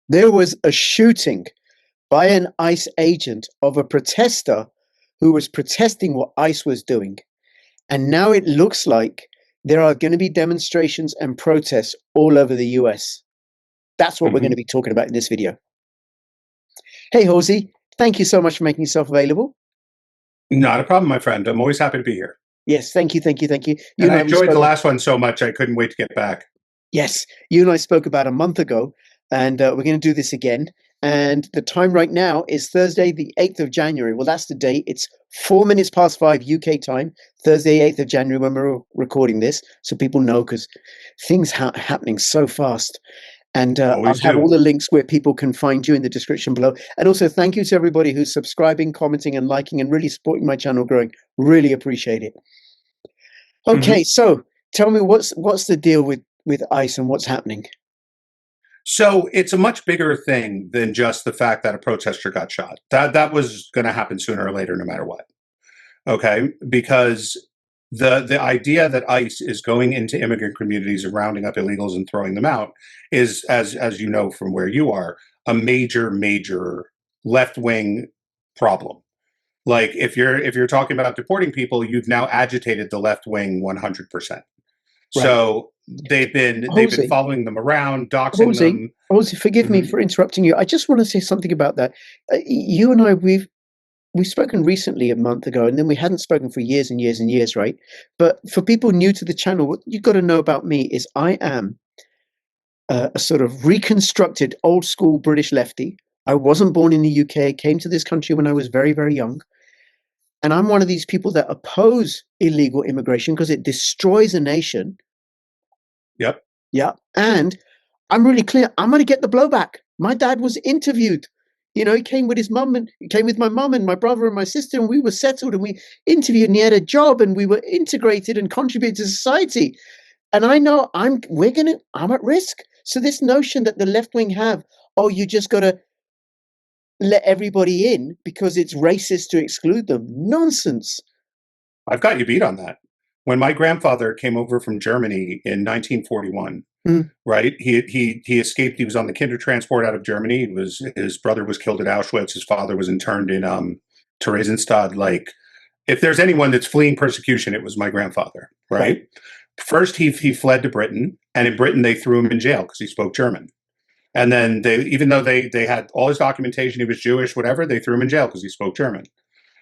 There was a shooting by an ICE agent of a protester who was protesting what ICE was doing. And now it looks like there are going to be demonstrations and protests all over the US. That's what we're going to Hmm. be talking about in this video. Hey, Halsey, thank you so much for making yourself available. Not a problem, my friend. I'm always happy to be here. Yes, thank you, thank you, thank you. You And and I I, we enjoyed the spoke. last one so much, I couldn't wait to get back. Yes, you and I spoke about a month ago, and we're going to do this again. And the time right now is Thursday, the 8th of January. Well, that's the date. It's 4 minutes past 5 UK time, Thursday, 8th of January, when we're recording this, so people know because things happening so fast. And I'll Always have all do. the links where people can find you in the description below. And also, thank you to everybody who's subscribing, commenting, and liking, and really supporting my channel growing. Really appreciate it. Okay, Hmm. so tell me what's the deal with ICE and what's happening? So it's a much bigger thing than just the fact that a protester got shot. That was going to happen sooner or later, no matter what. Okay, because the idea that ICE is going into immigrant communities and rounding up illegals and throwing them out is, as you know from where you are, a major left wing problem. Like if you're talking about deporting people, you've now agitated the left wing 100%. Right. So they've been Jose, following them around, doxing Jose, them. Jose, forgive me Hmm. for interrupting you. I just want to say something about that. You and I, we've spoken recently a month ago, and then we hadn't spoken for years and years and years, right? But for people new to the channel, what you've got to know about me is I am a sort of reconstructed old school British lefty. I wasn't born in the UK, came to this country when I was very, very young. And I'm one of these people that oppose illegal immigration because it destroys a nation. Yep. Yeah. And I'm really clear. I'm going to get the blowback. My dad was interviewed. He came with his mum and he came with my mum and my brother and my sister, and we were settled and we interviewed and he had a job and we were integrated and contributed to society. And I know I'm at risk. So this notion that the left wing have, oh, you just got to let everybody in because it's racist to exclude them. Nonsense. I've got you beat on that. When my grandfather came over from Germany in 1941, Mm, right? He escaped. He was on the Kinder transport out of Germany. His brother was killed at Auschwitz. His father was interned in Theresienstadt. Like, if there's anyone that's fleeing persecution, it was my grandfather, right. right? First, he fled to Britain, and in Britain they threw him in jail because he spoke German. And then even though they had all his documentation, he was Jewish, whatever, they threw him in jail because he spoke German.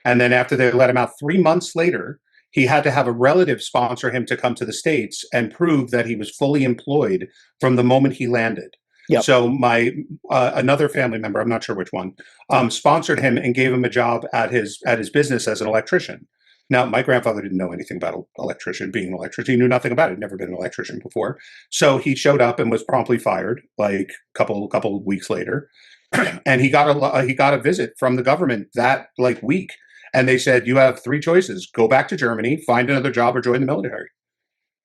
And then after they let him out 3 months later, he had to have a relative sponsor him to come to the States and prove that he was fully employed from the moment he landed. Yep. So my another family member, I'm not sure which one, sponsored him and gave him a job at his business as an electrician. Now, my grandfather didn't know anything about being an electrician. He knew nothing about it. He'd never been an electrician before. So he showed up and was promptly fired, like couple of weeks later. And he got a visit from the government that like week, and they said, you have three choices: go back to Germany, find another job, or join the military.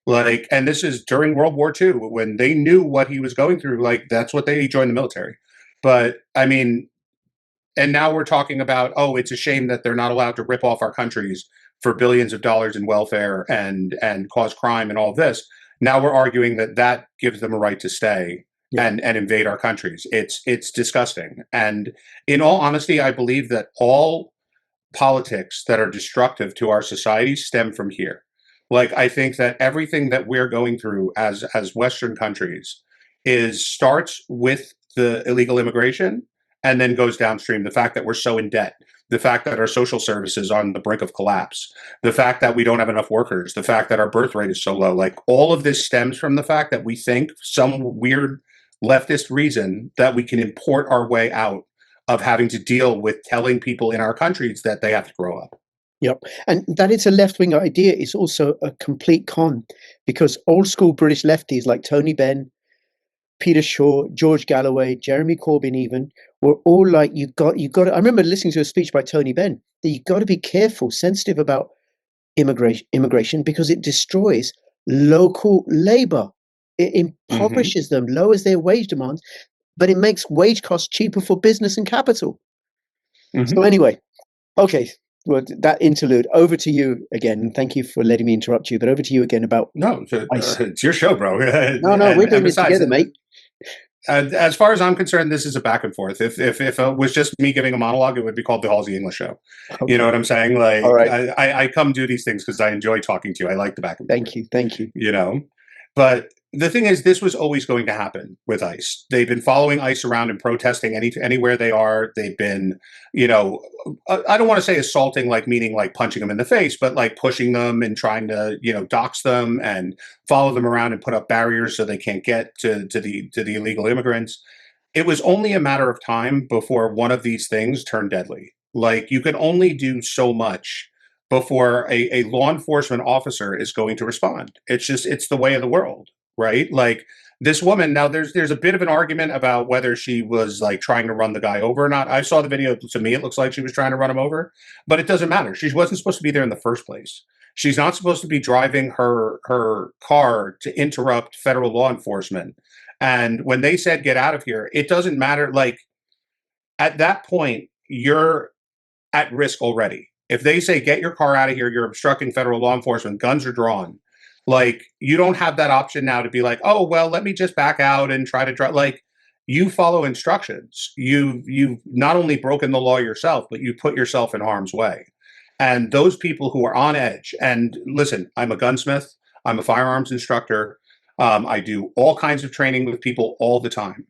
Like, and this is during World War II when they knew what he was going through. Like, that's what they joined the military. But I mean, and now we're talking about, oh, it's a shame that they're not allowed to rip off our countries for billions of dollars in welfare and cause crime and all this. Now we're arguing that that gives them a right to stay Yep. and invade our countries. It's disgusting. And in all honesty, I believe that all politics that are destructive to our society stem from here. Like, I think that everything that we're going through as Western countries is starts with the illegal immigration and then goes downstream. The fact that we're so in debt, the fact that our social services are on the brink of collapse, the fact that we don't have enough workers, the fact that our birth rate is so low, like all of this stems from the fact that we think some weird leftist reason that we can import our way out of having to deal with telling people in our countries that they have to grow up. Yep. And that it's a left wing idea is also a complete con because old school British lefties like Tony Benn, Peter Shaw, George Galloway, Jeremy Corbyn even were all like, I remember listening to a speech by Tony Benn that you've got to be careful, sensitive about immigration because it destroys local labor. It Mm-hmm. impoverishes them, lowers their wage demands, but it makes wage costs cheaper for business and capital. So Mm-hmm. anyway, okay. Well, that interlude. Over to you again. And thank you for letting me interrupt you. But over to you again about No, ICE. it's your show, bro. No, we're and doing this besides, together, mate. as far as I'm concerned, this is a back and forth. If it was just me giving a monologue, it would be called the Halsey English Show. You know Okay. what I'm saying? All Like right. I come do these things because I enjoy talking to you. I like the back and forth. Thank you. Thank you. You know, but the thing is, this was always going to happen with ICE. They've been following ICE around and protesting anywhere they are. They've been, you know, I don't want to say assaulting, like meaning like punching them in the face, but like pushing them and trying to, you know, dox them and follow them around and put up barriers so they can't get to the illegal immigrants. It was only a matter of time before one of these things turned deadly. Like you can only do so much before a law enforcement officer is going to respond. It's the way of the world, right? Like this woman, now there's a bit of an argument about whether she was like trying to run the guy over or not. I saw the video. To me, it looks like she was trying to run him over, but it doesn't matter. She wasn't supposed to be there in the first place. She's not supposed to be driving her car to interrupt federal law enforcement. And when they said get out of here, it doesn't matter. Like at that point, you're at risk already. If they say get your car out of here, you're obstructing federal law enforcement, guns are drawn. Like you don't have that option now to be like, oh well, let me just back out and try to drive. Like you follow instructions. You've not only broken the law yourself, but you put yourself in harm's way. And those people who are on edge, and listen, I'm a gunsmith, I'm a firearms instructor, I do all kinds of training with people all the time.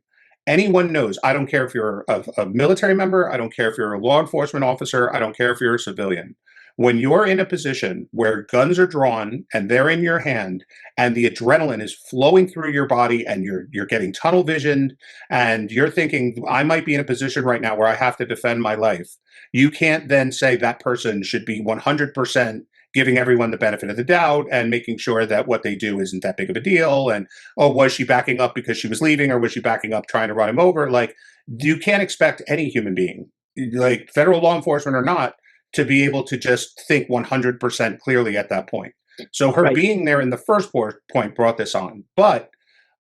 Anyone knows, I don't care if you're a military member, I don't care if you're a law enforcement officer, I don't care if you're a civilian. When you're in a position where guns are drawn and they're in your hand and the adrenaline is flowing through your body and you're getting tunnel visioned and you're thinking, I might be in a position right now where I have to defend my life, you can't then say that person should be 100% giving everyone the benefit of the doubt and making sure that what they do isn't that big of a deal. And, oh, was she backing up because she was leaving or was she backing up trying to run him over? Like, you can't expect any human being, like federal law enforcement or not, to be able to just think 100% clearly at that point. So her Right. being there in the first point brought this on. But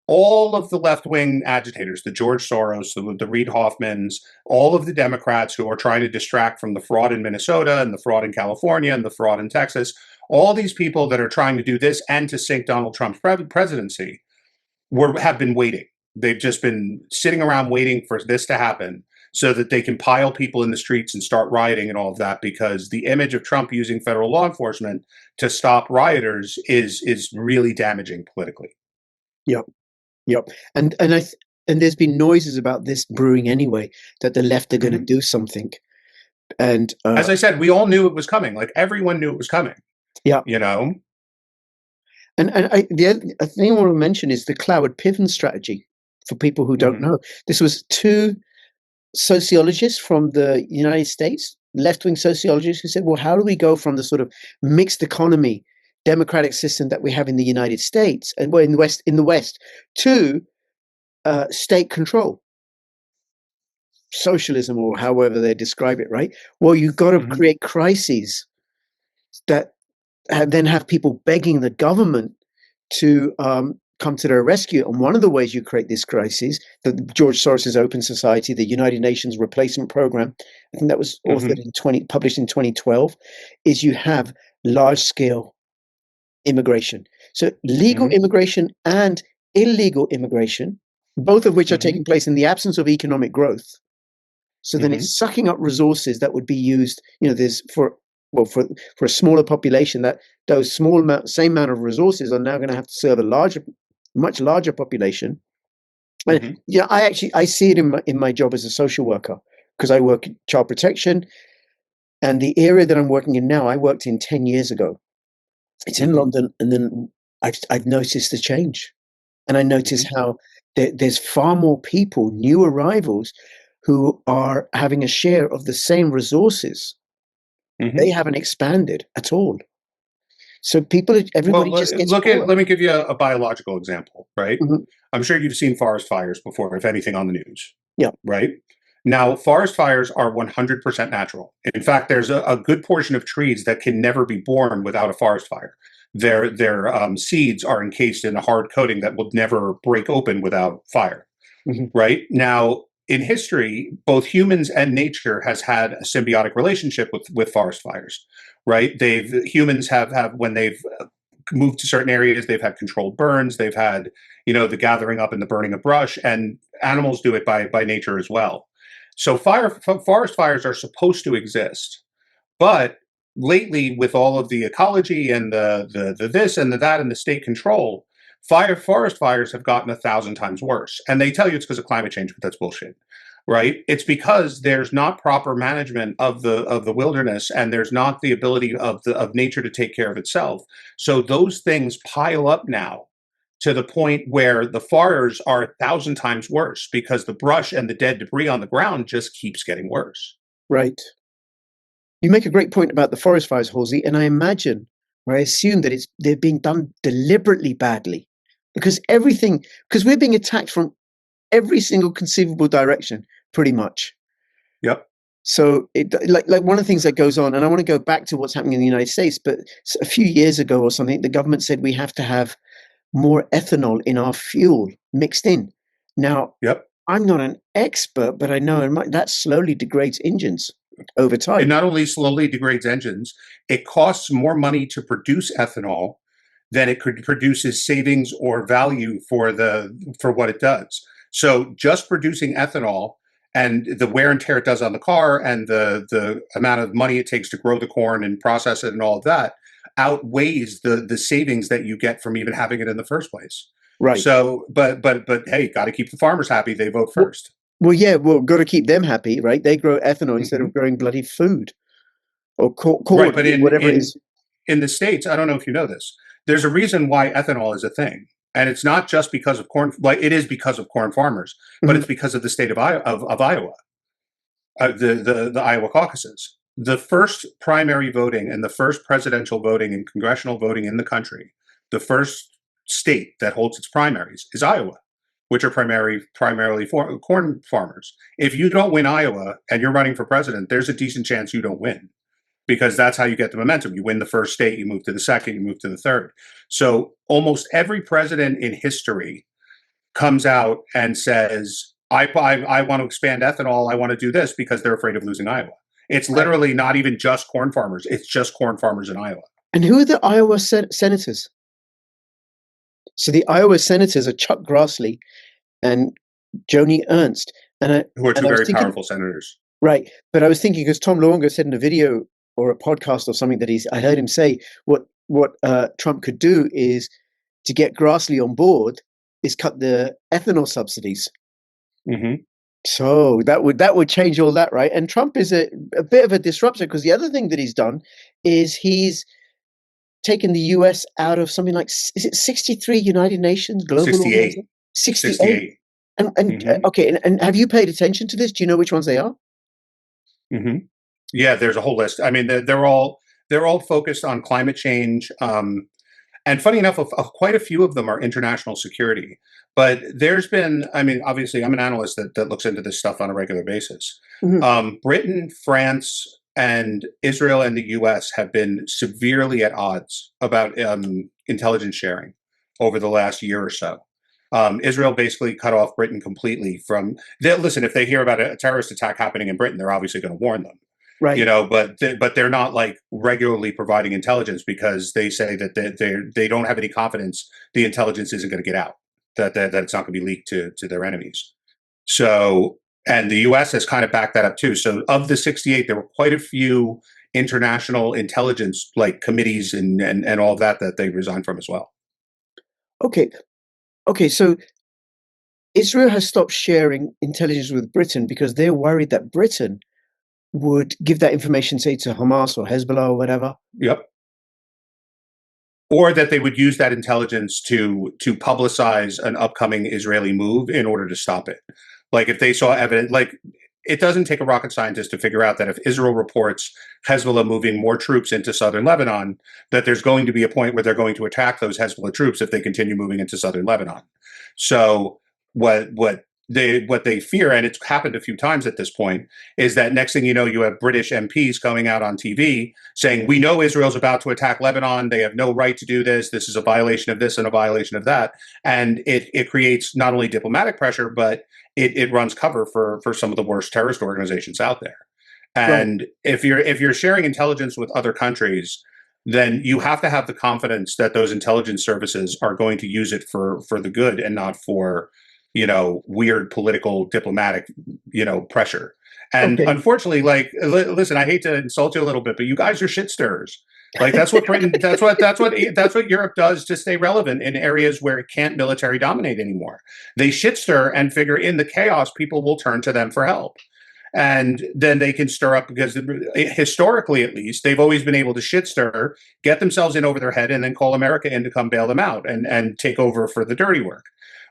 all of the left-wing agitators, the George Soros, the Reid Hoffmans, all of the Democrats who are trying to distract from the fraud in Minnesota and the fraud in California and the fraud in Texas, all these people that are trying to do this and to sink Donald Trump's presidency have been waiting. They've just been sitting around waiting for this to happen so that they can pile people in the streets and start rioting and all of that, because the image of Trump using federal law enforcement to stop rioters is really damaging politically. Yep. Yep. And there's been noises about this brewing anyway, that the left are going to Mhm. do something. And As I said, we all knew it was coming. Like everyone knew it was coming. yeah. You know. The other thing I want to mention is the Cloward Piven strategy. For people who don't Mhm. know, this was two sociologists from the United States, left-wing sociologists, who said, well, how do we go from the sort of mixed economy democratic system that we have in the United States and we're in the West to state control, socialism, or however they describe it, right? Well, you've got to Mhm. create crises that then have people begging the government to come to their rescue. And one of the ways you create this crisis, the George Soros's Open Society, the United Nations Replacement Program, I think that was Mhm. published in 2012, is you have large scale immigration. So legal Mhm. immigration and illegal immigration, both of which are Mhm. taking place in the absence of economic growth. So then Mhm. it's sucking up resources that would be used, there's for a smaller population, that those same amount of resources are now going to have to serve a much larger population. And Mhm. yeah, I see it in my job as a social worker, because I work in child protection, and the area that I'm working in now, I worked in 10 years ago. It's in Mhm. London, and then I've noticed the change, and I notice Mhm. how there's far more people, new arrivals, who are having a share of the same resources. They Mhm. haven't expanded at all. So Well, everybody just gets look at. poorer. Let me give you a biological example. Right. Mhm. I'm sure you've seen forest fires before, if anything, on the news. Yeah. Right. Now, forest fires are 100% natural. In fact, there's a good portion of trees that can never be born without a forest fire. Their seeds are encased in a hard coating that will never break open without fire. Mhm. Right now, in history, both humans and nature has had a symbiotic relationship with forest fires. Right, humans have when they've moved to certain areas. They've had controlled burns. They've had, the gathering up and the burning of brush, and animals do it by nature as well. So forest fires are supposed to exist, but lately, with all of the ecology and the this and the that and the state control, forest fires have gotten 1,000 times worse. And they tell you it's because of climate change, but that's bullshit, right? It's because there's not proper management of the wilderness, and there's not the ability of nature to take care of itself. So those things pile up now to the point where the fires are 1,000 times worse because the brush and the dead debris on the ground just keeps getting worse. Right. You make a great point about the forest fires, Halsey, and I assume that they're being done deliberately badly, because we're being attacked from every single conceivable direction, pretty much. Yep. So like one of the things that goes on, and I want to go back to what's happening in the United States, but a few years ago or something, the government said we have to have more ethanol in our fuel mixed in. Now, Yep. I'm not an expert, but I know that slowly degrades engines over time. It not only slowly degrades engines, it costs more money to produce ethanol than it could produces savings or value for what it does. So just producing ethanol and the wear and tear it does on the car and the amount of money it takes to grow the corn and process it and all of that outweighs the savings that you get from even having it in the first place. Right. So, but hey, got to keep the farmers happy. They vote first. Well, yeah, got to keep them happy, right? They grow ethanol instead of growing bloody food or corn, right, but whatever it is. In the States, I don't know if you know this, there's a reason why ethanol is a thing. And it's not just because of corn, like it is because of corn farmers, but it's because of the state of Iowa, the Iowa caucuses. The first primary voting and the first presidential voting and congressional voting in the country, the first state that holds its primaries is Iowa, which are primarily corn farmers. If you don't win Iowa and you're running for president, there's a decent chance you don't win, because that's how you get the momentum. You win the first state, you move to the second, you move to the third. So almost every president in history comes out and says, I want to expand ethanol, I want to do this, because they're afraid of losing Iowa. It's literally not even just corn farmers. It's just corn farmers in Iowa. And who are the Iowa senators? So the Iowa senators are Chuck Grassley and Joni Ernst. Who are two very powerful senators. Right. But I was thinking, because Tom Luongo said in a video or a podcast or something that I heard him say, what Trump could do is, to get Grassley on board, is cut the ethanol subsidies. Mm-hmm. So that would change all that, right? And Trump is a bit of a disruptor, because the other thing that he's done is he's taken the US out of something like, is it 63 United Nations global 68. 68. And okay, and have you paid attention to this? Do you know which ones they are? Mm-hmm. Yeah, there's a whole list. I mean, they're all focused on climate change. And funny enough, quite a few of them are international security. But there's been, I mean, obviously, I'm an analyst that looks into this stuff on a regular basis. Mm-hmm. Britain, France, and Israel and the US have been severely at odds about intelligence sharing over the last year or so. Israel basically cut off Britain completely from. Listen, if they hear about a terrorist attack happening in Britain, they're obviously going to warn them. Right. But they're not like regularly providing intelligence, because they say that they don't have any confidence the intelligence isn't going to get out, that it's not going to be leaked to their enemies. So, and the U.S. has kind of backed that up too. So of the 68, there were quite a few international intelligence like committees and all of that they resigned from as well. Okay. So Israel has stopped sharing intelligence with Britain because they're worried that Britain would give that information, say, to Hamas or Hezbollah or whatever. Yep. Or that they would use that intelligence to publicize an upcoming Israeli move in order to stop it. Like if they saw evidence, like it doesn't take a rocket scientist to figure out that if Israel reports Hezbollah moving more troops into southern Lebanon, that there's going to be a point where they're going to attack those Hezbollah troops if they continue moving into southern Lebanon. So what they fear, and it's happened a few times at this point, is that next thing you know, you have British MPs coming out on TV saying, we know Israel's about to attack Lebanon. They have no right to do this. This is a violation of this and a violation of that. And it creates not only diplomatic pressure, but it runs cover for some of the worst terrorist organizations out there. And if you're sharing intelligence with other countries, then you have to have the confidence that those intelligence services are going to use it for the good and not for, weird political diplomatic, pressure. And Okay. unfortunately, like, listen, I hate to insult you a little bit, but you guys are shit stirrers. Like that's what Britain, that's what Europe does to stay relevant in areas where it can't military dominate anymore. They shit stir and figure in the chaos, people will turn to them for help. And then they can stir up because historically, at least, they've always been able to shit stir, get themselves in over their head, and then call America in to come bail them out and take over for the dirty work.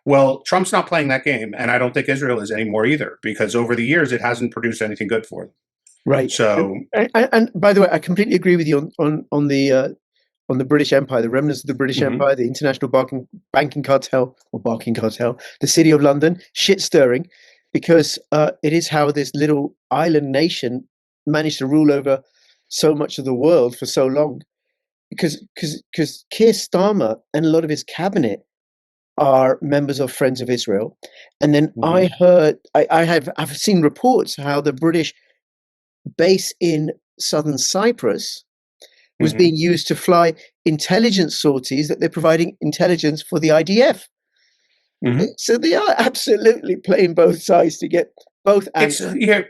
Well, Trump's not playing that game, and I don't think Israel is anymore either, because over the years it hasn't produced anything good for them. Right. So, And by the way, I completely agree with you on the British Empire, the remnants of the British mhm, Empire, the international banking cartel or barking cartel, the City of London, shit stirring, because it is how this little island nation managed to rule over so much of the world for so long. Because Keir Starmer and a lot of his cabinet are members of Friends of Israel, and then I mhm, heard I've seen reports how the British base in southern Cyprus was mhm. being used to fly intelligence sorties that they're providing intelligence for the IDF. Mhm. So they are absolutely playing both sides to get both It's and here.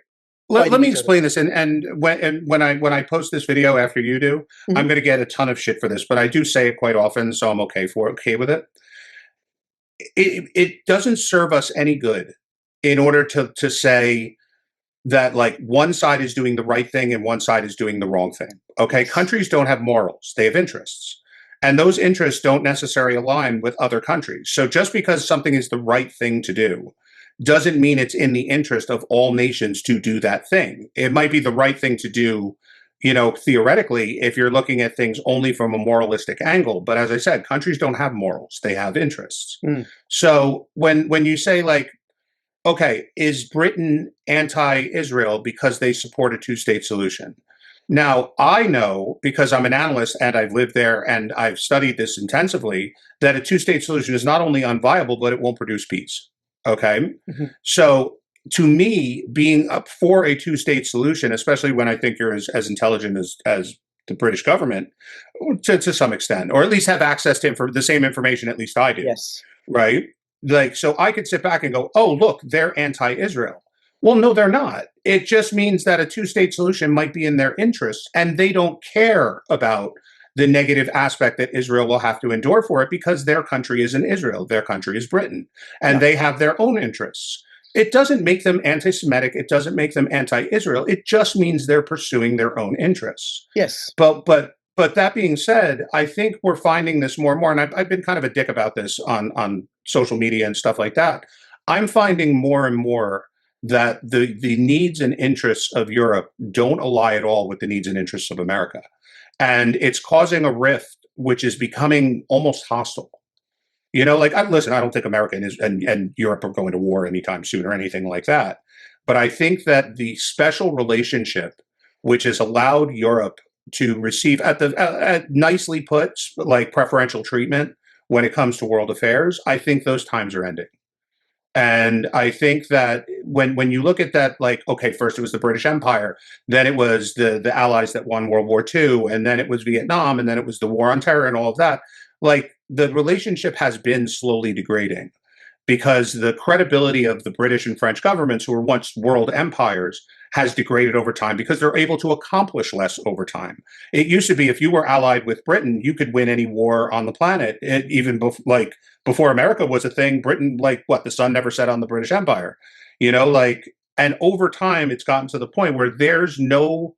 Let fighting me each other. explain this, and when I post this video after you do, I'm Mhm. going to get a ton of shit for this, but I do say it quite often, so I'm okay with it. It doesn't serve us any good in order to say that like one side is doing the right thing and one side is doing the wrong thing. Okay, Yes. countries don't have morals; they have interests, and those interests don't necessarily align with other countries. So just because something is the right thing to do doesn't mean it's in the interest of all nations to do that thing. It might be the right thing to do, theoretically, if you're looking at things only from a moralistic angle. But as I said, countries don't have morals; they have interests. Mm. So when you say like, okay, is Britain anti-Israel because they support a two-state solution? Now, I know because I'm an analyst and I've lived there and I've studied this intensively that a two-state solution is not only unviable, but it won't produce peace. Okay. Mhm. So to me, being up for a two-state solution, especially when I think you're as intelligent as the British government, to some extent, or at least have access to the same information at least I do, Yes. right? Like, so I could sit back and go, oh, look, they're anti Israel. Well, no, they're not. It just means that a two-state solution might be in their interests, and they don't care about the negative aspect that Israel will have to endure for it because their country isn't Israel. Their country is Britain, and Yeah. they have their own interests. It doesn't make them anti Semitic. It doesn't make them anti Israel. It just means they're pursuing their own interests. Yes. But that being said, I think we're finding this more and more, and I've been kind of a dick about this on social media and stuff like that. I'm finding more and more that the needs and interests of Europe don't ally at all with the needs and interests of America, and it's causing a rift which is becoming almost hostile. Like listen, I don't think America and Europe are going to war anytime soon or anything like that, but I think that the special relationship which has allowed Europe to receive nicely put like preferential treatment when it comes to world affairs, I think those times are ending. And I think that when you look at that, like, okay, first it was the British Empire, then it was the Allies that won World War II, and then it was Vietnam, and then it was the War on Terror and all of that. Like the relationship has been slowly degrading because the credibility of the British and French governments, who were once world empires, has degraded over time because they're able to accomplish less over time. It used to be if you were allied with Britain, you could win any war on the planet. Even before America was a thing, Britain, like what, the sun never set on the British Empire, like, and over time, it's gotten to the point where there's no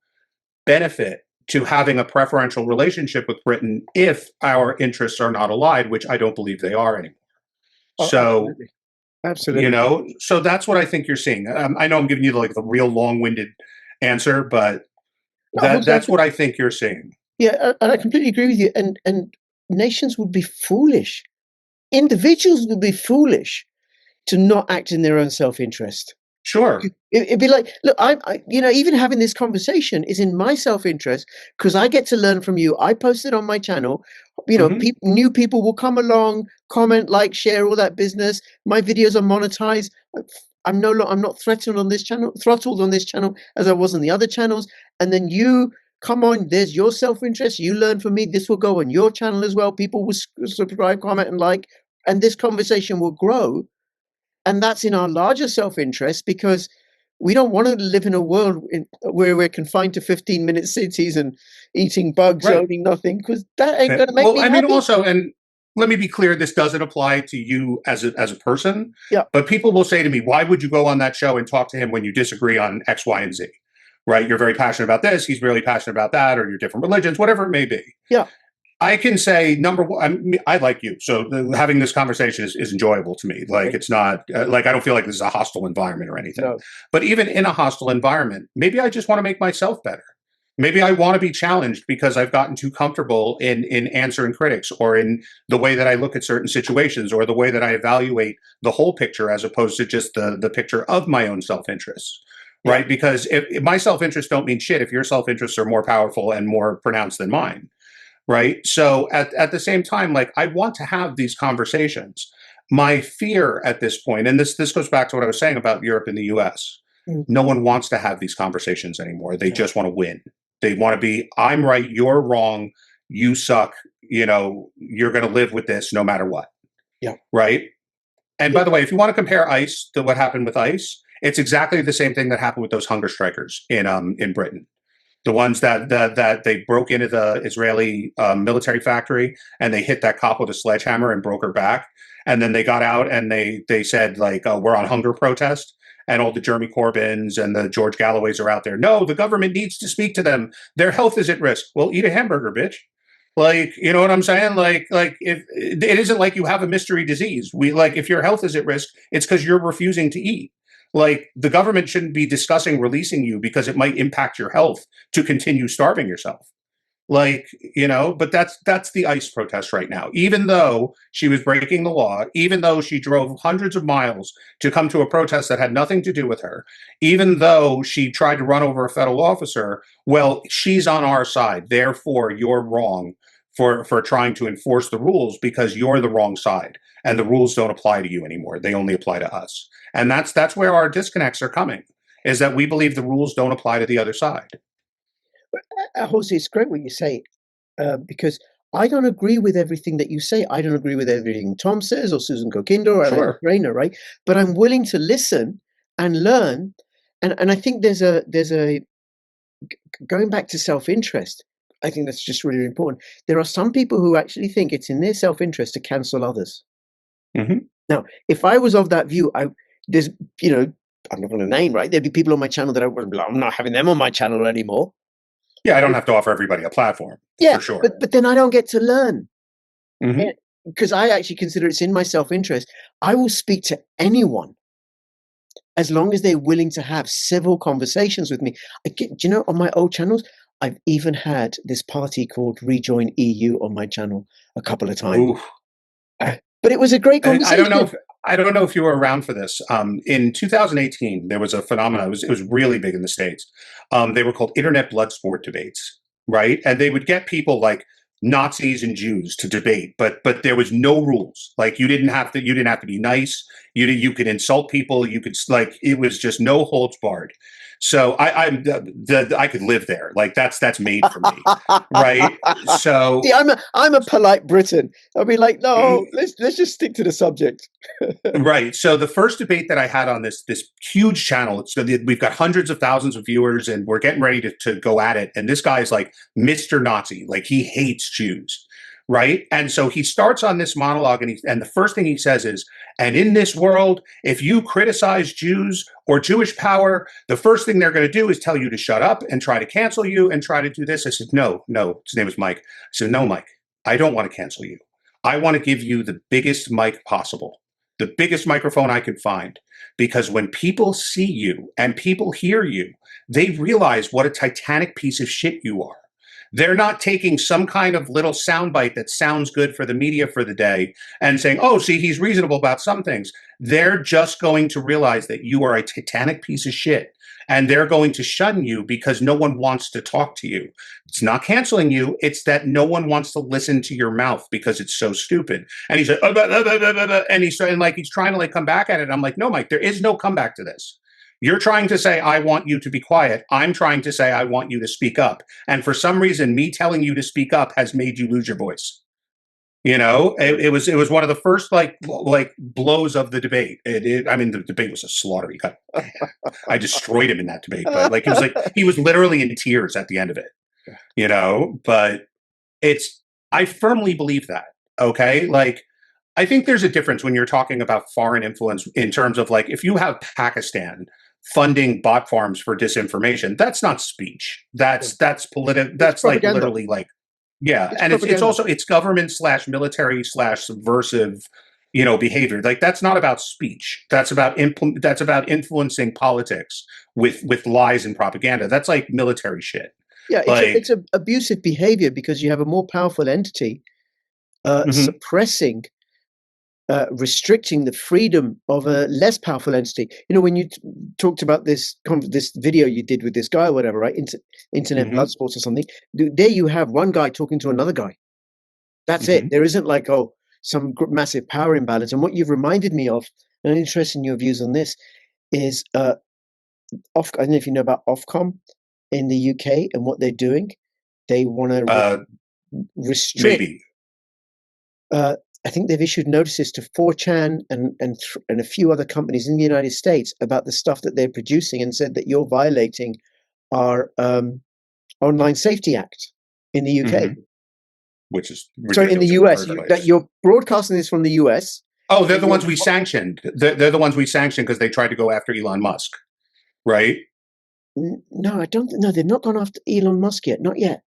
benefit to having a preferential relationship with Britain if our interests are not allied, which I don't believe they are anymore. Oh, So absolutely. Absolutely. so that's what I think you're seeing. I know I'm giving you like the real long-winded answer, but Oh, that's what I think you're seeing. yeah, and I completely agree with you. And nations would be foolish. Individuals would be foolish to not act in their own self-interest. Sure. It'd be like, look, even having this conversation is in my self-interest because I get to learn from you. I post it on my channel. Hmm. New people will come along, comment, like, share, all that business. My videos are monetized. I'm not throttled on this channel as I was on the other channels. And then you come on, there's your self-interest. You learn from me. This will go on your channel as well. People will subscribe, comment, and like, and this conversation will grow. And that's in our larger self-interest, because we don't want to live in a world where we're confined to 15-minute cities and eating bugs, Right. owning nothing, because that ain't going to make Well, me I mean, happy. also, and let me be clear, this doesn't apply to you as a person, Yeah. but people will say to me, why would you go on that show and talk to him when you disagree on X, Y, and Z? Right? You're very passionate about this, he's really passionate about that, or you're different religions, whatever it may be. Yeah. I can say, number one, I like you. So having this conversation is enjoyable to me. Like, it's not like, I don't feel like this is a hostile environment or anything. No. But even in a hostile environment, maybe I just want to make myself better. Maybe I want to be challenged because I've gotten too comfortable in answering critics, or in the way that I look at certain situations, or the way that I evaluate the whole picture as opposed to just the picture of my own self-interest. Right? Yeah. Because if my self-interests don't mean shit if your self-interests are more powerful and more pronounced than mine. Right. So at the same time, like, I want to have these conversations. My fear at this point, and this goes back to what I was saying about Europe and the US, Mm. no one wants to have these conversations anymore. They No. just want to win. They want to be, I'm right, you're wrong, you suck, you're going to live with this no matter what. Yeah. Right. And Yeah. by the way, if you want to compare ICE to what happened with ICE, it's exactly the same thing that happened with those hunger strikers in Britain. The ones that they broke into the Israeli military factory and they hit that cop with a sledgehammer and broke her back, and then they got out and they said, like, we're on hunger protest, and all the Jeremy Corbyns and the George Galloways are out there. No, the government needs to speak to them. Their health is at risk. Well, eat a hamburger, bitch. Like, you know what I'm saying? Like, if it isn't like you have a mystery disease, if your health is at risk, it's because you're refusing to eat. Like, the government shouldn't be discussing releasing you because it might impact your health to continue starving yourself. Like, but that's the ICE protest right now. Even though she was breaking the law, even though she drove hundreds of miles to come to a protest that had nothing to do with her, even though she tried to run over a federal officer, well, she's on our side. Therefore, you're wrong for trying to enforce the rules because you're the wrong side. And the rules don't apply to you anymore. They only apply to us. And that's where our disconnects are coming, is that we believe the rules don't apply to the other side. Jose, it's great what you say, because I don't agree with everything that you say. I don't agree with everything Tom says, or Susan Kokindo, or Alex Sure. Grainer, right? But I'm willing to listen and learn. And I think there's a going back to self-interest. I think that's just really important. There are some people who actually think it's in their self-interest to cancel others. Mm-hmm. Now, if I was of that view, there's, I'm not going to name, right? There'd be people on my channel that I'm not having them on my channel anymore. Yeah, I don't have to offer everybody a platform, Yeah, for sure. but then I don't get to learn, Mm-hmm. because I actually consider it's in my self-interest. I will speak to anyone as long as they're willing to have civil conversations with me. On my old channels, I've even had this party called Rejoin EU on my channel a couple of times. But it was a great conversation. I don't know if you were around for this. In 2018, there was a phenomenon. It was really big in the States. They were called internet blood sport debates, right? And they would get people like Nazis and Jews to debate, but there was no rules. Like, you didn't have to be nice. You could insult people. You could, like, it was just no holds barred. So I could live there. Like, that's made for me, right? So see, I'm a polite Briton. I'll be like, no, let's just stick to the subject. Right. So the first debate that I had on this huge channel, we've got hundreds of thousands of viewers, and we're getting ready to go at it. And this guy is like Mr. Nazi, like, he hates Jews. Right. And so he starts on this monologue, and the first thing he says is, and in this world, if you criticize Jews or Jewish power, the first thing they're going to do is tell you to shut up and try to cancel you and try to do this. I said, no. His name was Mike. I said, no, Mike, I don't want to cancel you. I want to give you the biggest mic possible, the biggest microphone I could find, because when people see you and people hear you, they realize what a titanic piece of shit you are. They're not taking some kind of little soundbite that sounds good for the media for the day and saying, oh, see, he's reasonable about some things. They're just going to realize that you are a titanic piece of shit, and they're going to shun you because no one wants to talk to you. It's not canceling you. It's that no one wants to listen to your mouth because it's so stupid. And he said, and he's trying to come back at it. I'm like, no, Mike, there is no comeback to this. You're trying to say, I want you to be quiet. I'm trying to say, I want you to speak up. And for some reason, me telling you to speak up has made you lose your voice. It was one of the first like blows of the debate. I mean, the debate was a slaughter. I destroyed him in that debate, but he was literally in tears at the end of it. But I firmly believe that. Okay, like I think there's a difference when you're talking about foreign influence in terms of like if you have Pakistan funding bot farms for disinformation, that's not speech. That's political. That's like propaganda. literally like yeah, It's and it's propaganda. also it's government slash military slash subversive, behavior. Like that's not about speech. That's about influencing politics with lies and propaganda. That's like military shit. Yeah, Like, it's a abusive behavior because you have a more powerful entity mhm, suppressing, restricting the freedom of a less powerful entity. When you talked about this video you did with this guy or whatever, right? Internet blood mhm, sports or something. There you have one guy talking to another guy. That's it. mhm. There isn't like, oh, some massive power imbalance. And what you've reminded me of, and I'm interested in your views on this, is I don't know if you know about Ofcom in the UK and what they're doing. They want to Uh, restrict. maybe. Uh, I think they've issued notices to 4chan and a few other companies in the United States about the stuff that they're producing, and said that you're violating our Online Safety Act in the UK. Mhm. Which is Sorry, in the ridiculous in the US. first That place. you're broadcasting this from the US. Oh, they're And the ones we sanctioned. They're the ones we sanctioned because they tried to go after Elon Musk, right? No, I don't. No, they've not gone after Elon Musk yet. Not yet.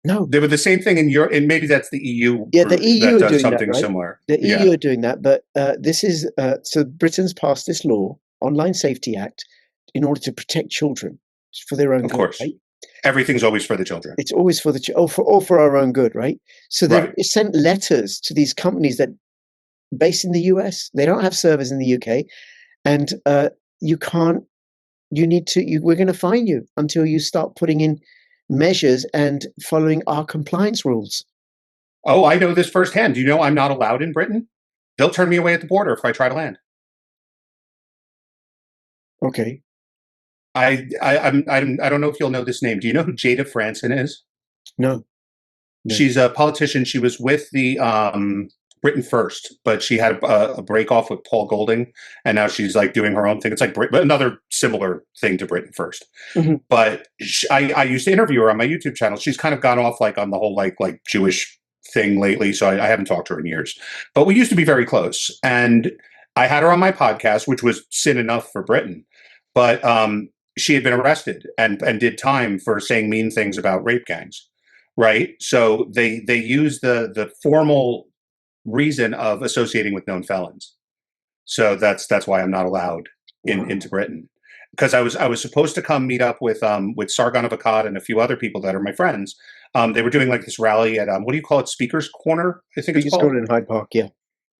No. They were the same thing in Europe, and maybe that's the EU Yeah, the group EU that are does doing that, something right? similar. The EU Yeah, are doing that, but this is so Britain's passed this law, Online Safety Act, in order to protect children for their own of good, course. right? Everything's always for the children. It's always for the all for our own good, right? So they've Right. sent letters to these companies that based in the US. They don't have servers in the UK, and you can't. You need to. We're going to fine you until you start putting in measures and following our compliance rules. Oh, I know this firsthand. Do you know I'm not allowed in Britain? They'll turn me away at the border if I try to land. Okay. I don't know if you'll know this name. Do you know who Jada Franson is? No. No. She's a politician. She was with the Britain First, but she had a break off with Paul Golding, and now she's like doing her own thing. It's like another similar thing to Britain First. Mhm. But I used to interview her on my YouTube channel. She's kind of gone off like on the whole like Jewish thing lately, so I haven't talked to her in years. But we used to be very close, and I had her on my podcast, which was sin enough for Britain. But she had been arrested and did time for saying mean things about rape gangs, right? So they use the formal reason of associating with known felons. So that's why I'm not allowed into Britain, because I was supposed to come meet up with Sargon of Akkad and a few other people that are my friends. They were doing like this rally at what do you call it? Speakers Corner, I think it's Biggest called. corner in Hyde Park, yeah.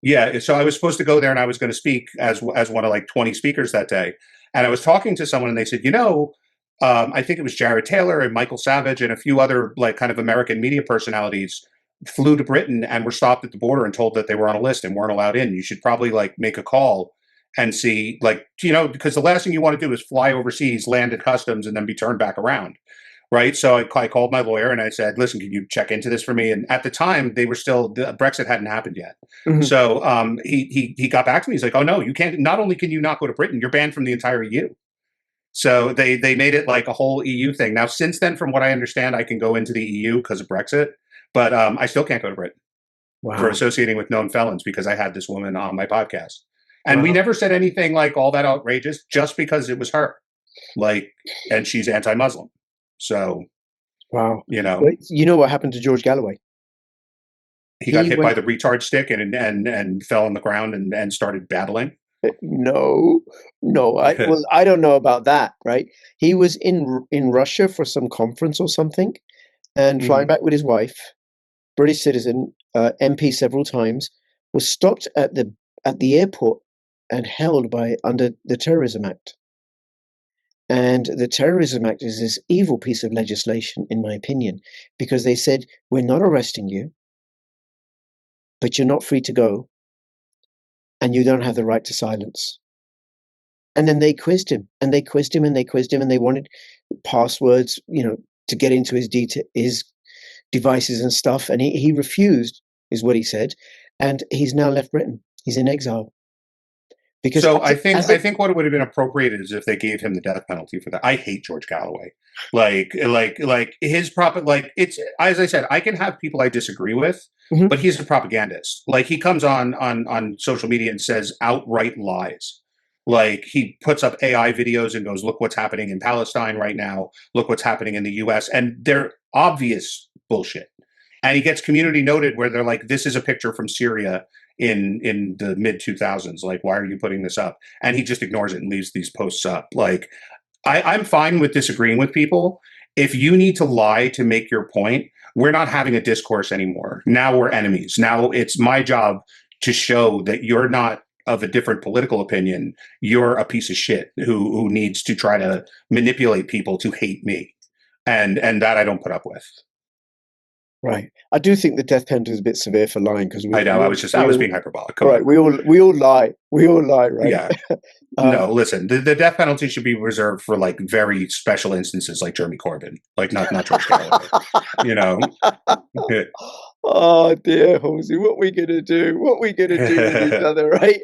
Yeah, so I was supposed to go there and I was going to speak as one of like 20 speakers that day. And I was talking to someone and they said, I think it was Jared Taylor and Michael Savage and a few other like kind of American media personalities flew to Britain and were stopped at the border and told that they were on a list and weren't allowed in. You should probably like make a call and see like, because the last thing you want to do is fly overseas, land at customs and then be turned back around. Right. So I called my lawyer and I said, listen, can you check into this for me? And at the time they were still, Brexit hadn't happened yet. Mhm. So he got back to me. He's like, oh no, you can't. Not only can you not go to Britain, you're banned from the entire EU. So they made it like a whole EU thing. Now, since then, from what I understand, I can go into the EU because of Brexit, but I still can't go to Britain for Wow. associating with known felons because I had this woman on my podcast. And we Wow. never said anything like all that outrageous just because it was her. Like, and she's anti-Muslim. So, Wow. you know, But you know what happened to George Galloway? he got He hit by went, the retard stick and fell on the ground and started battling. no, no. I don't know about that, right? He was in Russia for some conference or something, and flying Mhm. back with his wife, British citizen, MP several times, was stopped at the airport and held by under the Terrorism Act. And the Terrorism Act is this evil piece of legislation, in my opinion, because they said, we're not arresting you, but you're not free to go, and you don't have the right to silence. And then they quizzed him, and they quizzed him, and they quizzed him, and they wanted passwords, to get into his devices and stuff, and he refused, is what he said, and he's now left Britain. He's in exile because So as I a think what would have been appropriate is if they gave him the death penalty for that. I hate George Galloway. Like his like it's, as I said, I can have people I disagree with, Mhm. but he's a propagandist. Like he comes on social media and says outright lies. Like he puts up AI videos and goes, "Look what's happening in Palestine right now. Look what's happening in the U.S." And they're obvious bullshit. And he gets community noted where they're like, "This is a picture from Syria in the mid 2000s. Like, why are you putting this up?" And he just ignores it and leaves these posts up. Like, I'm fine with disagreeing with people. If you need to lie to make your point, we're not having a discourse anymore. Now we're enemies. Now it's my job to show that you're not of a different political opinion. You're a piece of shit who needs to try to manipulate people to hate me. And that I don't put up with. Right. I do think the death penalty is a bit severe for lying because I know. I was being hyperbolic. Come right. on. We all lie. We all lie, right? Yeah. Um, No, listen, the death penalty should be reserved for like very special instances like Jeremy Corbyn, like not George Galloway. You know. oh dear, Halsey, what we gonna do? What we gonna do with each other, right?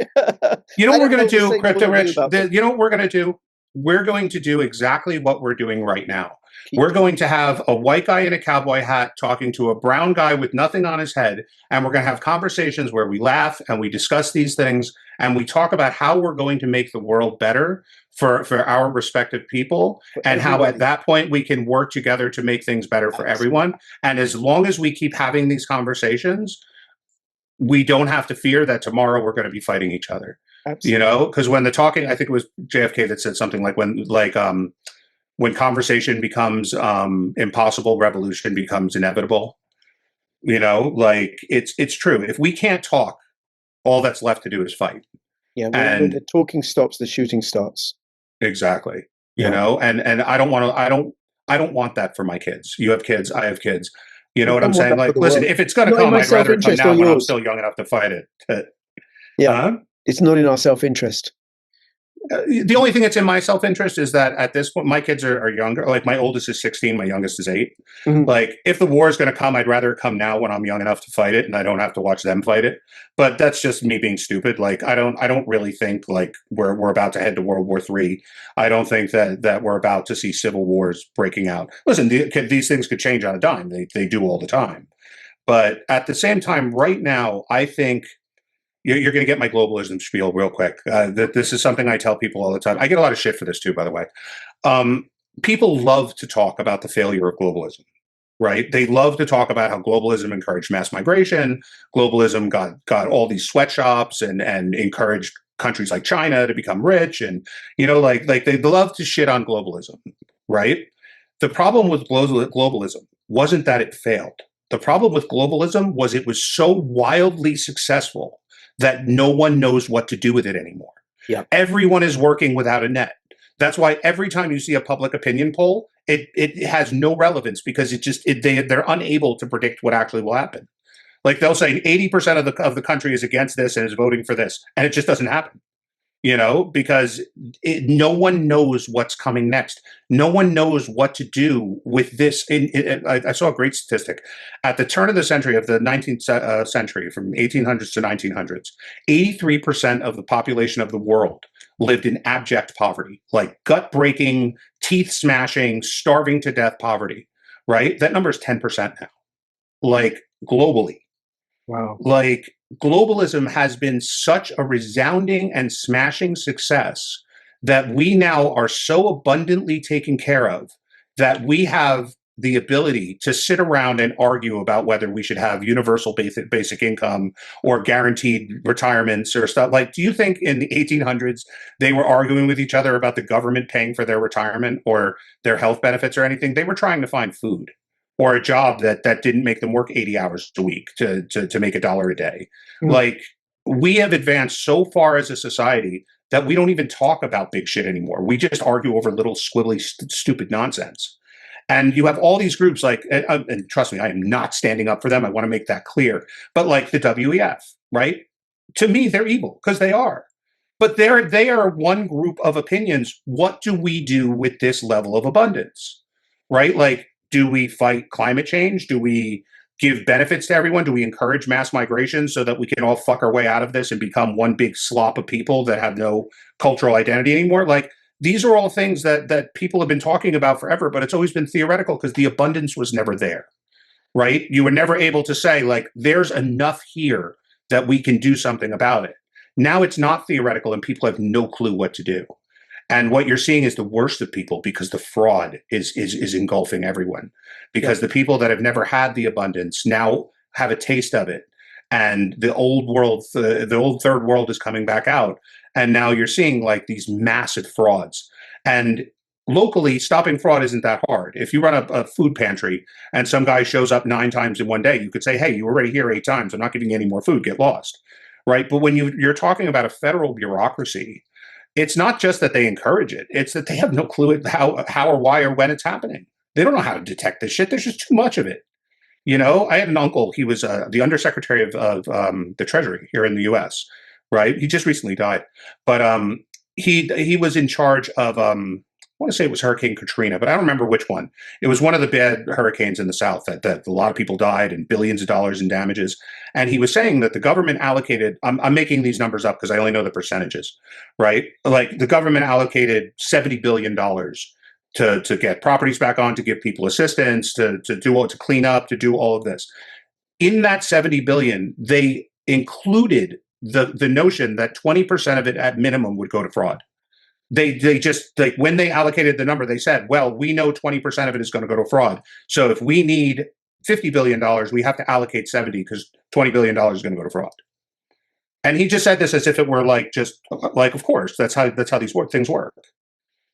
You know I what we're have going all to the do, same Crypto point of view Rich? about them. You know what we're going to do? We're going to do exactly what we're doing right now. Keep We're talking. going to have a white guy in a cowboy hat talking to a brown guy with nothing on his head. And we're going to have conversations where we laugh and we discuss these things and we talk about how we're going to make the world better for our respective people, For and how at everybody. that point we can work together to make things better for Absolutely. everyone. And as long as we keep having these conversations, we don't have to fear that tomorrow we're going to be fighting each other. You Absolutely. know, because when the talking, I think it was JFK that said something like when conversation becomes impossible, revolution becomes inevitable. You know, like it's true. If we can't talk, all that's left to do is fight. Yeah, when And the talking stops, the shooting starts. exactly, you Yeah. know, and I don't want to. I don't want that for my kids. You have kids. I have kids. You know I what don't I'm want saying? that for Like, the listen, world. if it's going to Not in come, my I'd rather it come self-interest or now when I'm yours. still young enough to fight it. Yeah. Huh? It's not in our self-interest. The only thing that's in my self-interest is that at this point, my kids are younger. Like my oldest is 16, my youngest is 8. Mhm. Like if the war is going to come, I'd rather it come now when I'm young enough to fight it and I don't have to watch them fight it. But that's just me being stupid. Like I don't really think like we're about to head to World War III. I don't think that we're about to see civil wars breaking out. Listen, these things could change on a dime. They do all the time. But at the same time, right now, I think you're going to get my globalism spiel real quick. That this is something I tell people all the time. I get a lot of shit for this too, by the way. Um, People love to talk about the failure of globalism, right? They love to talk about how globalism encouraged mass migration. Globalism got all these sweatshops and encouraged countries like China to become rich, and like they love to shit on globalism, right? The problem with globalism wasn't that it failed. The problem with globalism was it was so wildly successful that no one knows what to do with it anymore. Yeah. Everyone is working without a net. That's why every time you see a public opinion poll, it has no relevance because they're unable to predict what actually will happen. Like they'll say 80% of the country is against this and is voting for this, and it just doesn't happen. Because no one knows what's coming next. No one knows what to do with this. I saw a great statistic. At the turn of the century, of the 19th century, from 1800s to 1900s, 83% of the population of the world lived in abject poverty, like gut-breaking, teeth-smashing, starving to death poverty, right? That number is 10% now, like globally. Wow. Like globalism has been such a resounding and smashing success that we now are so abundantly taken care of that we have the ability to sit around and argue about whether we should have universal basic income or guaranteed retirements or stuff. Like, do you think in the 1800s they were arguing with each other about the government paying for their retirement or their health benefits or anything? They were trying to find food or a job that didn't make them work 80 hours a week to make $1 a day. Mm. Like we have advanced so far as a society that we don't even talk about big shit anymore. We just argue over little squibbly stupid nonsense. And you have all these groups like, and trust me, I am not standing up for them. I want to make that clear. But like the WEF, right? To me, they're evil because they are. But they are one group of opinions. What do we do with this level of abundance? Right? Like, do we fight climate change? Do we give benefits to everyone? Do we encourage mass migration so that we can all fuck our way out of this and become one big slop of people that have no cultural identity anymore? Like, these are all things that people have been talking about forever, but it's always been theoretical because the abundance was never there. Right? You were never able to say, like, there's enough here that we can do something about it. Now it's not theoretical and people have no clue what to do. And what you're seeing is the worst of people because the fraud is engulfing everyone. Because the people that have never had the abundance now have a taste of it. And the old world, the old third world is coming back out. And now you're seeing like these massive frauds. And locally, stopping fraud isn't that hard. If you run a food pantry and some guy shows up 9 times in one day, you could say, hey, you were already here 8 times. I'm not giving you any more food. Get lost. Right. But when you're talking about a federal bureaucracy, it's not just that they encourage it. It's that they have no clue how or why or when it's happening. They don't know how to detect this shit. There's just too much of it. You know, I had an uncle. He was the undersecretary of the Treasury here in the U.S. Right. He just recently died, but he was in charge of I want to say it was Hurricane Katrina, but I don't remember which one. It was one of the bad hurricanes in the South that a lot of people died and billions of dollars in damages. And he was saying that the government allocated, I'm making these numbers up because I only know the percentages, right? Like the government allocated $70 billion to get properties back on, to give people assistance, to clean up, to do all of this. In that 70 billion, they included the notion that 20% of it at minimum would go to fraud. They just, like, when they allocated the number, they said, well, we know 20% of it is going to go to fraud. So if we need $50 billion, we have to allocate 70 because $20 billion is going to go to fraud. And he just said this as if it were like, just like, of course, that's how these things work.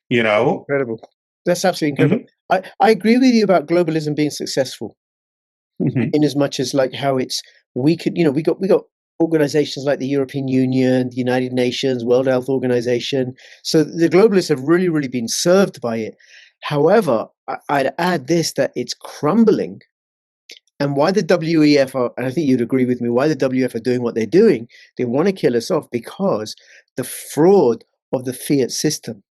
You know? Incredible. That's absolutely incredible. I agree with you about globalism being successful in as much as like how it's, we could, we got organizations like the European Union, the United Nations, World Health Organization. So the globalists have really, really been served by it. However, I'd add this, that it's crumbling. And why the WEF are, and I think you'd agree with me, why the WEF are doing what they're doing, they want to kill us off because the fraud of the fiat system,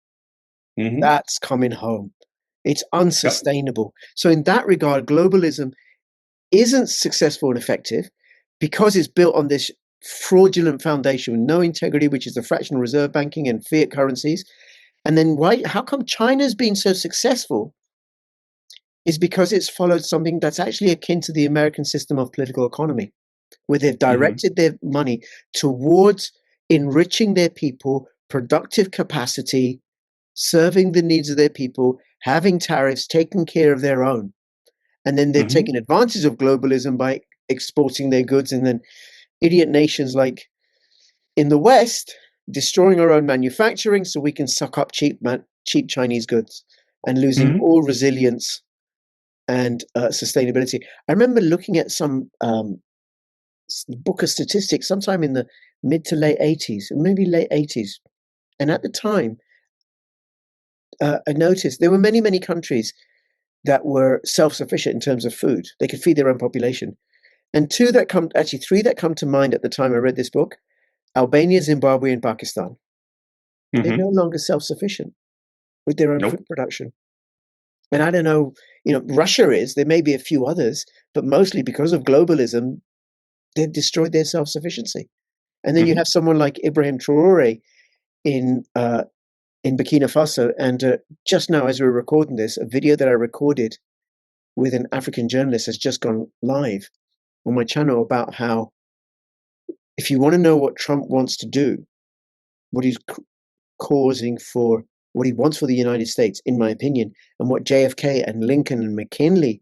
that's coming home. It's unsustainable. Yep. So in that regard, globalism isn't successful and effective because it's built on this fraudulent foundation with no integrity, which is the fractional reserve banking and fiat currencies. And then how come China's been so successful is because it's followed something that's actually akin to the American system of political economy, where they've directed their money towards enriching their people, productive capacity, serving the needs of their people, having tariffs, taking care of their own. And then they're taking advantage of globalism by exporting their goods, and then idiot nations like in the West destroying our own manufacturing so we can suck up cheap Chinese goods and losing all resilience and sustainability. I remember looking at some book of statistics sometime in the mid to late 80s, maybe late 80s. And at the time, I noticed there were many, many countries that were self-sufficient in terms of food. They could feed their own population. And three that come to mind at the time I read this book: Albania, Zimbabwe, and Pakistan. They're no longer self-sufficient with their own food production. And I don't know, Russia is, there may be a few others, but mostly because of globalism, they've destroyed their self-sufficiency. And then you have someone like Ibrahim Traore in Burkina Faso. And just now, as we're recording this, a video that I recorded with an African journalist has just gone live on my channel about how, if you want to know what Trump wants to do, what he's causing for, what he wants for the United States, in my opinion, and what JFK and Lincoln and McKinley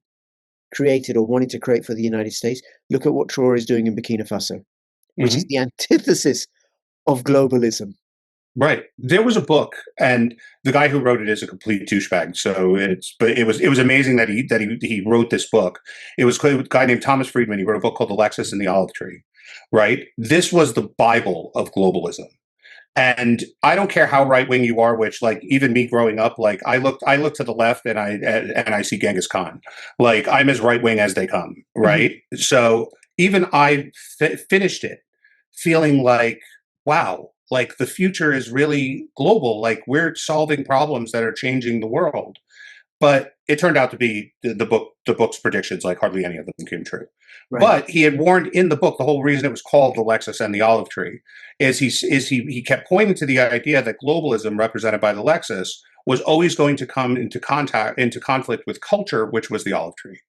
created or wanted to create for the United States, look at what Traore is doing in Burkina Faso, which is the antithesis of globalism. Right. There was a book, and the guy who wrote it is a complete douchebag. So it was amazing that he wrote this book. It was a guy named Thomas Friedman. He wrote a book called The Lexus and the Olive Tree. Right. This was the Bible of globalism. And I don't care how right wing you are, which, like, even me growing up, like, I look to the left and I see Genghis Khan. Like, I'm as right wing as they come. Right. So even I finished it feeling like, wow. Like the future is really global. Like we're solving problems that are changing the world. But it turned out to be the book's predictions, like hardly any of them came true. Right. But he had warned in the book, the whole reason it was called The Lexus and the Olive Tree is he kept pointing to the idea that globalism represented by the Lexus was always going to come into conflict with culture, which was the olive tree,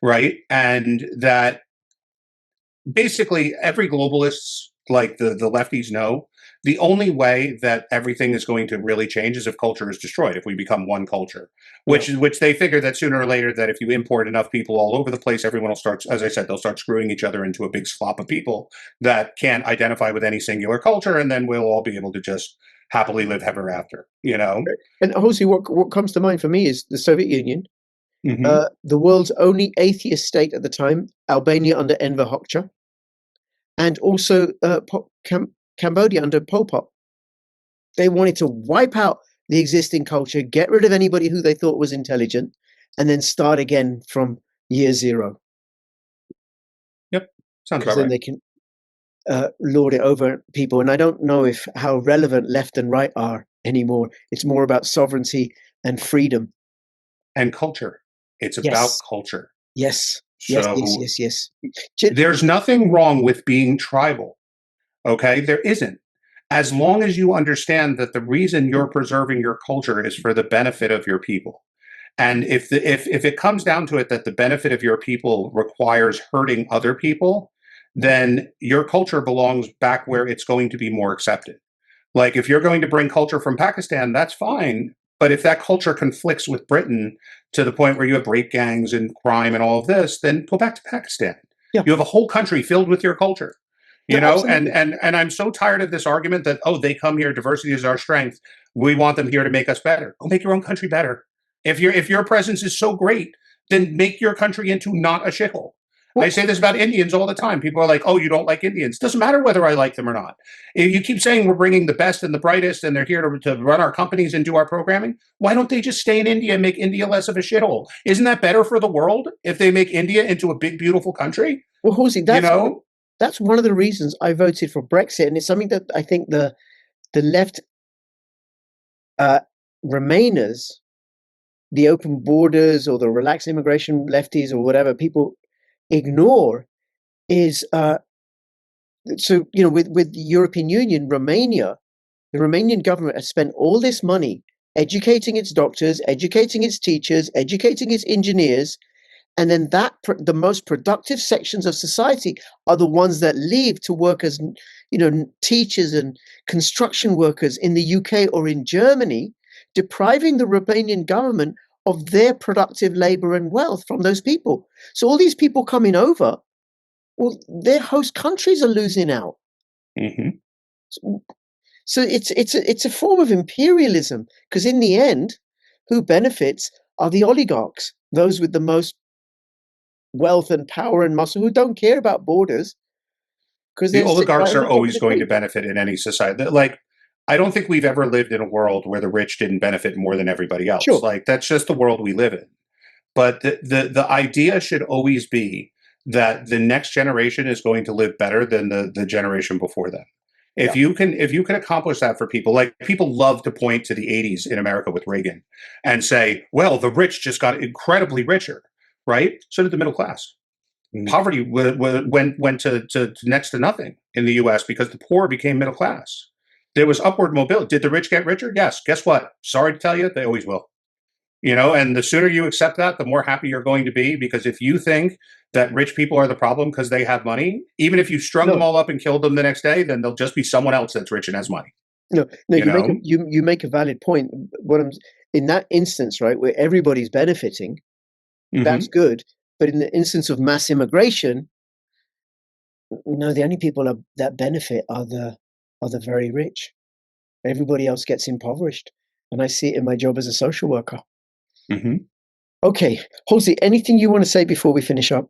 right? And that basically every globalist, like the lefties, know the only way that everything is going to really change is if culture is destroyed, if we become one culture, Yeah. which they figure that sooner or later that if you import enough people all over the place, everyone will start, as I said, they'll start screwing each other into a big slop of people that can't identify with any singular culture, and then we'll all be able to just happily live ever after, you know? And obviously, what comes to mind for me is the Soviet Union, Mm-hmm. the world's only atheist state at the time, Albania under Enver Hoxha, and also Cambodia under Pol Pot. They wanted to wipe out the existing culture, get rid of anybody who they thought was intelligent, and then start again from year zero. Yep. Sounds Because about then right. they can lord it over people. And I don't know if how relevant left and right are anymore. It's more about sovereignty and freedom. And culture. It's about Yes, culture. yes, yes, yes, So yes, yes. there's nothing wrong with being tribal. Okay, there isn't. As long as you understand that the reason you're preserving your culture is for the benefit of your people. And if it comes down to it that the benefit of your people requires hurting other people, then your culture belongs back where it's going to be more accepted. Like if you're going to bring culture from Pakistan, that's fine. But if that culture conflicts with Britain to the point where you have rape gangs and crime and all of this, then go back to Pakistan. Yeah, You have a whole country filled with your culture. no, You know, and absolutely. and I'm so tired of this argument that, oh, they come here, diversity is our strength. We want them here to make us better. Go make your own country better. If your presence is so great, then make your country into not a shithole. I Well, say this about Indians all the time. People are like, "Oh, you don't like Indians." Doesn't matter whether I like them or not. If you keep saying we're bringing the best and the brightest, and they're here to run our companies and do our programming. Why don't they just stay in India and make India less of a shithole? Isn't that better for the world if they make India into a big, beautiful country? well, Halsey, You know, that's one of the reasons I voted for Brexit, and it's something that I think the left uh, Remainers, the open borders or the relaxed immigration lefties or whatever people ignore is so with the European Union, Romania, the Romanian government has spent all this money educating its doctors, educating its teachers, educating its engineers, and then the most productive sections of society are the ones that leave to work as teachers and construction workers in the UK or in Germany, depriving the Romanian government of their productive labor and wealth from those people. So all these people coming over, well, their host countries are losing out. mm-hmm. So it's a form of imperialism because in the end, who benefits are the oligarchs, those with the most wealth and power and muscle who don't care about borders because The they're sitting oligarchs right on are the top of always the going to tree. benefit in any society. Like, I don't think we've ever lived in a world where the rich didn't benefit more than everybody else. Sure. Like, that's just the world we live in. But the idea should always be that the next generation is going to live better than the generation before them. Yeah. If you can accomplish that for people, like people love to point to the 80s in America with Reagan and say, well, the rich just got incredibly richer, right? So did the middle class. Mm. Poverty went to next to nothing in the US because the poor became middle class. There was upward mobility. Did the rich get richer? Yes. Guess what? Sorry to tell you, they always will. And the sooner you accept that, the more happy you're going to be. Because if you think that rich people are the problem because they have money, even if you strung them No, all up and killed them the next day, then there'll just be someone else that's rich and has money. no, no. You You make a know? you make a valid point. What I'm in that instance, right, where everybody's benefiting, that's Hmm. good. But in the instance of mass immigration, no, the only people that benefit are the very rich. Everybody else gets impoverished, and I see it in my job as a social worker. Hmm. Okay, Halsey, anything you want to say before we finish up?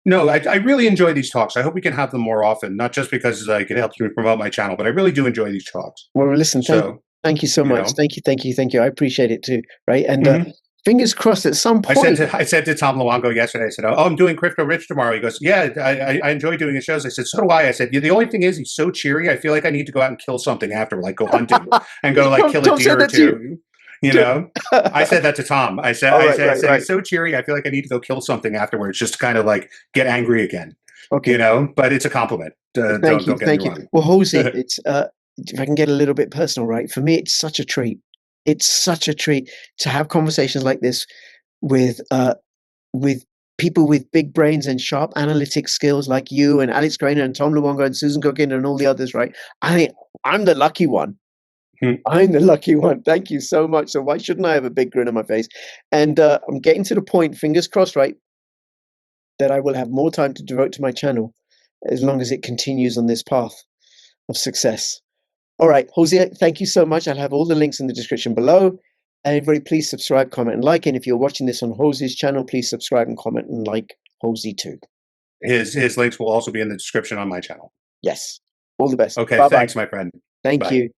No, I really enjoy these talks. I hope we can have them more often, not just because like it helps me promote my channel, but I really do enjoy these talks. Well, listen, So, thank you so you much. know, Thank you, thank you, thank you. I appreciate it too. Right, and mhm. Fingers crossed at some point. I said to Tom Luongo yesterday, I said, "Oh, I'm doing Crypto Rich tomorrow." He goes, "Yeah, I enjoy doing his shows." I said, "So do I." I said, "Yeah, the only thing is he's so cheery. I feel like I need to go out and kill something after, like go hunting and go like kill a Tom said deer or that to you. two." You know, I said that to Tom. All right, right, I said right. he's so cheery. I feel like I need to go kill something afterwards, just to kind of like get angry again. You Okay. know, but it's a compliment. Thank you. Don't get me Thank you. wrong. Well, Halsey, it's if I can get a little bit personal, right? For me, it's such a treat. It's such a treat to have conversations like this with with people with big brains and sharp analytic skills like you and Alex Grainer and Tom Luongo and Susan Cookin and all the others, right? I'm the lucky one. I'm the lucky one. Thank you so much. So why shouldn't I have a big grin on my face? And I'm getting to the point, fingers crossed, right, that I will have more time to devote to my channel as long as it continues on this path of success. All right, Jose, thank you so much. I'll have all the links in the description below. Everybody, please subscribe, comment, and like. And if you're watching this on Jose's channel, please subscribe and comment and like Jose too. His links will also be in the description on my channel. Yes. All the best. Okay, Bye-bye. thanks, my friend. Thank Bye. you.